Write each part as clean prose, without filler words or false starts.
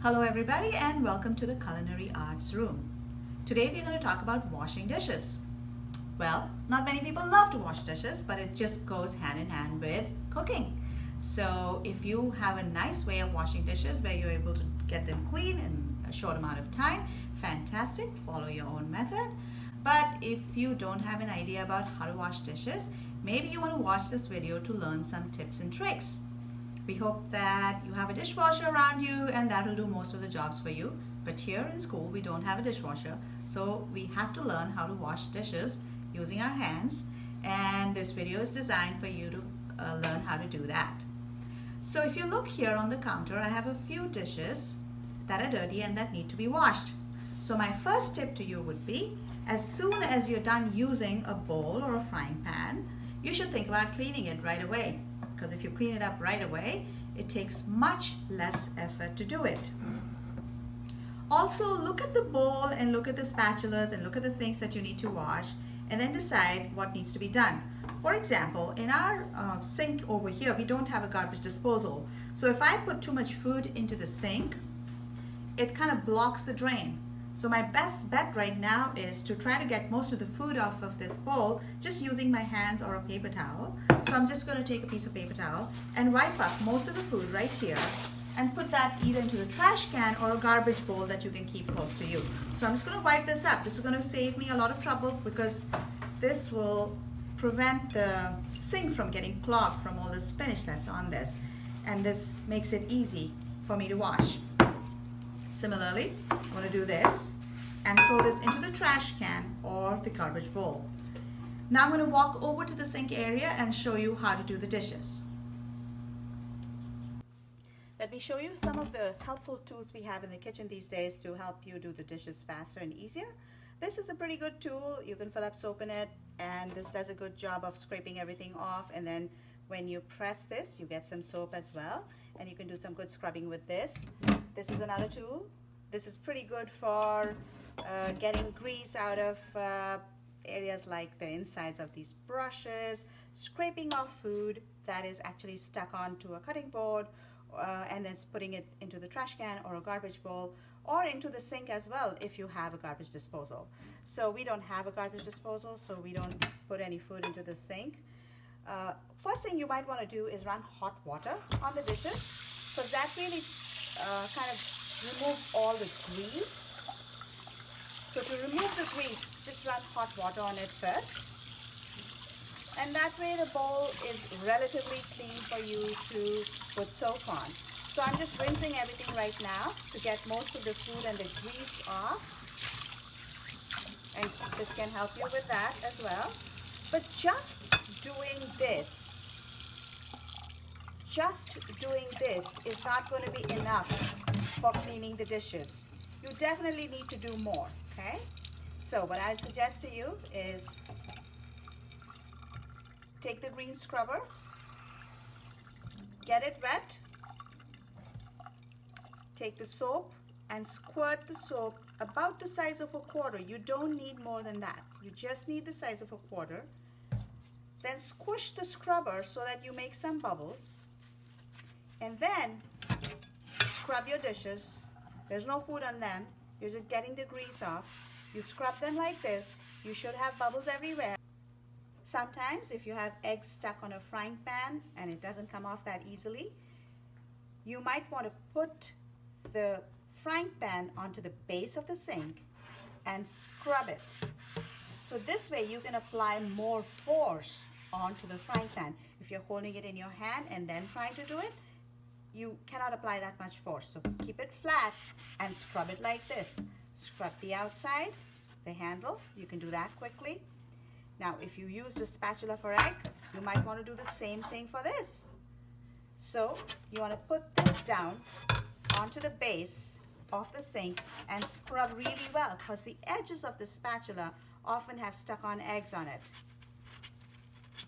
Hello everybody and welcome to the Culinary Arts Room. Today we're going to talk about washing dishes. Well, not many people love to wash dishes, but it just goes hand in hand with cooking. So if you have a nice way of washing dishes where you're able to get them clean in a short amount of time, fantastic, follow your own method. But if you don't have an idea about how to wash dishes, maybe you want to watch this video to learn some tips and tricks. We hope that you have a dishwasher around you and that will do most of the jobs for you. But here in school, we don't have a dishwasher, so we have to learn how to wash dishes using our hands. And this video is designed for you to learn how to do that. So if you look here on the counter, I have a few dishes that are dirty and that need to be washed. So my first tip to you would be, as soon as you're done using a bowl or a frying pan, you should think about cleaning it right away. Because if you clean it up right away, it takes much less effort to do it. Also, look at the bowl and look at the spatulas and look at the things that you need to wash and then decide what needs to be done. For example, in our sink over here, we don't have a garbage disposal. So if I put too much food into the sink, it kind of blocks the drain. So my best bet right now is to try to get most of the food off of this bowl just using my hands or a paper towel. So I'm just going to take a piece of paper towel and wipe up most of the food right here and put that either into the trash can or a garbage bowl that you can keep close to you. So I'm just going to wipe this up. This is going to save me a lot of trouble because this will prevent the sink from getting clogged from all the spinach that's on this. And this makes it easy for me to wash. Similarly, I'm going to do this and throw this into the trash can or the garbage bowl. Now I'm going to walk over to the sink area and show you how to do the dishes. Let me show you some of the helpful tools we have in the kitchen these days to help you do the dishes faster and easier. This is a pretty good tool. You can fill up soap in it, and this does a good job of scraping everything off, and then when you press this, you get some soap as well, and you can do some good scrubbing with this. This is another tool. This is pretty good for getting grease out of areas like the insides of these brushes, scraping off food that is actually stuck onto a cutting board, and then putting it into the trash can or a garbage bowl, or into the sink as well if you have a garbage disposal. So we don't have a garbage disposal, so we don't put any food into the sink. First thing you might want to do is run hot water on the dishes, because that really kind of removes all the grease. So to remove the grease, just run hot water on it first. And that way the bowl is relatively clean for you to put soap on. So I'm just rinsing everything right now to get most of the food and the grease off. And this can help you with that as well. But just doing this is not going to be enough for cleaning the dishes. You definitely need to do more, okay? So what I'd suggest to you is take the green scrubber, get it wet, take the soap and squirt the soap about the size of a quarter. You don't need more than that. You just need the size of a quarter. Then squish the scrubber so that you make some bubbles. And then scrub your dishes. There's no food on them. You're just getting the grease off. You scrub them like this. You should have bubbles everywhere. Sometimes if you have eggs stuck on a frying pan and it doesn't come off that easily, you might want to put the frying pan onto the base of the sink and scrub it. So this way you can apply more force onto the frying pan. If you're holding it in your hand and then trying to do it, you cannot apply that much force. So keep it flat and scrub it like this. Scrub the outside, the handle. You can do that quickly. Now, if you used a spatula for egg, you might want to do the same thing for this. So you want to put this down onto the base of the sink and scrub really well, because the edges of the spatula often have stuck-on eggs on it,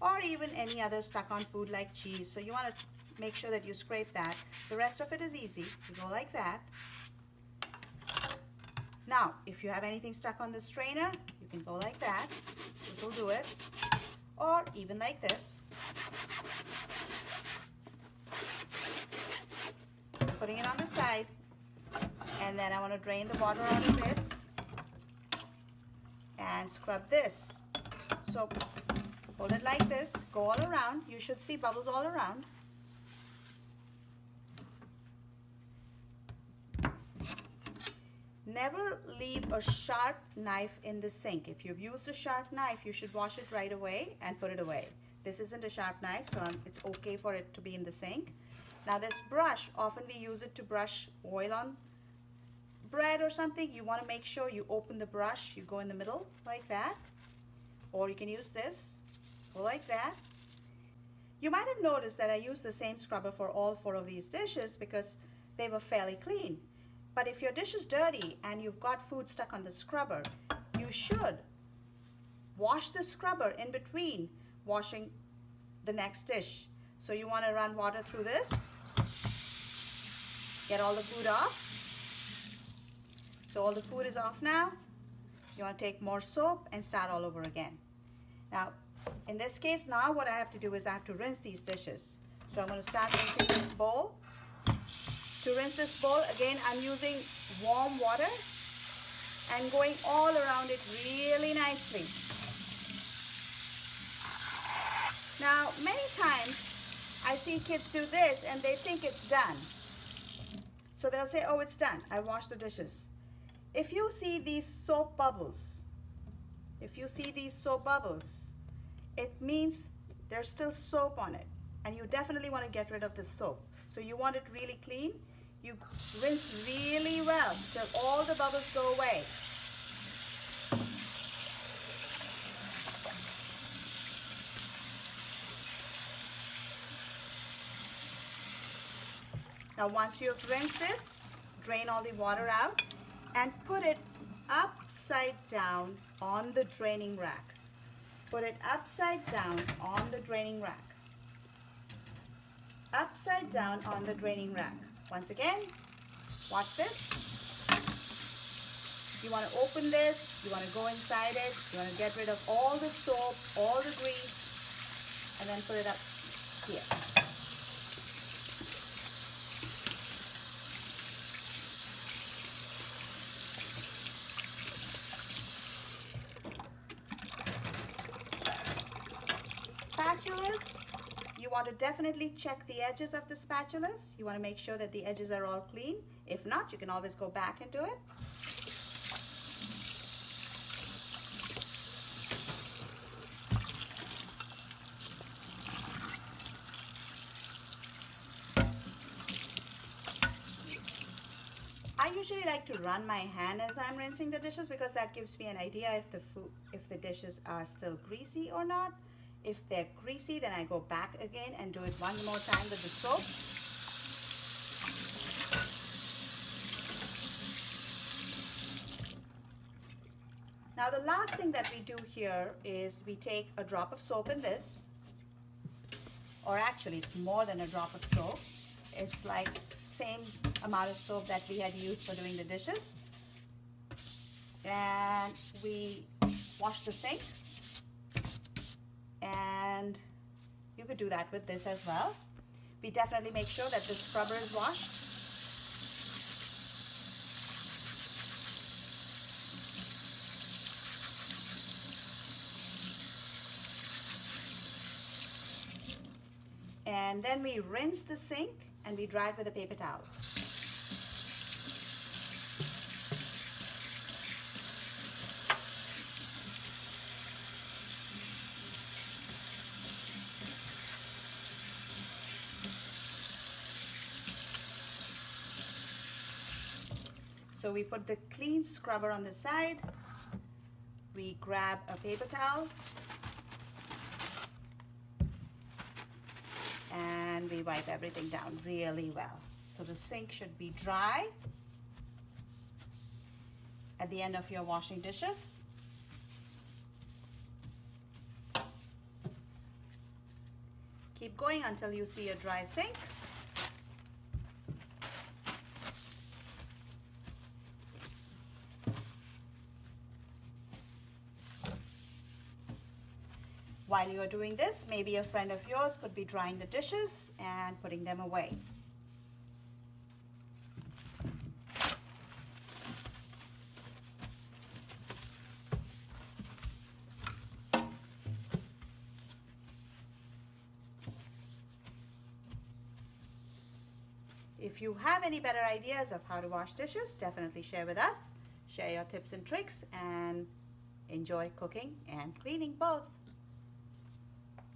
or even any other stuck-on food like cheese. So you want to make sure that you scrape that. The rest of it is easy. You go like that. Now, if you have anything stuck on the strainer, you can go like that. This will do it. Or even like this. Putting it on the side. And then I want to drain the water out of this and scrub this. So hold it like this, go all around. You should see bubbles all around. Never leave a sharp knife in the sink. If you've used a sharp knife, you should wash it right away and put it away. This isn't a sharp knife, so it's okay for it to be in the sink. Now this brush, often we use it to brush oil on bread or something. You want to make sure you open the brush, you go in the middle like that. Or you can use this, go like that. You might have noticed that I used the same scrubber for all 4 of these dishes because they were fairly clean. But if your dish is dirty and you've got food stuck on the scrubber, you should wash the scrubber in between washing the next dish. So you want to run water through this, get all the food off. So all the food is off now. You want to take more soap and start all over again. Now, in this case, now what I have to do is I have to rinse these dishes. So I'm going to start rinsing this bowl. To rinse this bowl, again, I'm using warm water and going all around it really nicely. Now, many times I see kids do this and they think it's done. So they'll say, oh, it's done. I washed the dishes. If you see these soap bubbles, it means there's still soap on it, and you definitely want to get rid of the soap. So you want it really clean. You rinse really well till all the bubbles go away. Now once you've rinsed this, drain all the water out and put it upside down on the draining rack. Put it upside down on the draining rack. Upside down on the draining rack. Once again, watch this. You want to open this, you want to go inside it, you want to get rid of all the soap, all the grease, and then put it up here. Spatulas, you want to definitely check the edges of the spatulas. You want to make sure that the edges are all clean. If not, you can always go back and do it. I usually like to run my hand as I'm rinsing the dishes because that gives me an idea if the dishes are still greasy or not. If they're greasy, then I go back again and do it one more time with the soap. Now the last thing that we do here is we take a drop of soap in this, or actually it's more than a drop of soap. It's like same amount of soap that we had used for doing the dishes. And we wash the sink. And you could do that with this as well. We definitely make sure that the scrubber is washed. And then we rinse the sink and we dry it with a paper towel. So we put the clean scrubber on the side, we grab a paper towel, and we wipe everything down really well. So the sink should be dry at the end of your washing dishes. Keep going until you see a dry sink. While you are doing this, maybe a friend of yours could be drying the dishes and putting them away. If you have any better ideas of how to wash dishes, definitely share with us. Share your tips and tricks and enjoy cooking and cleaning both.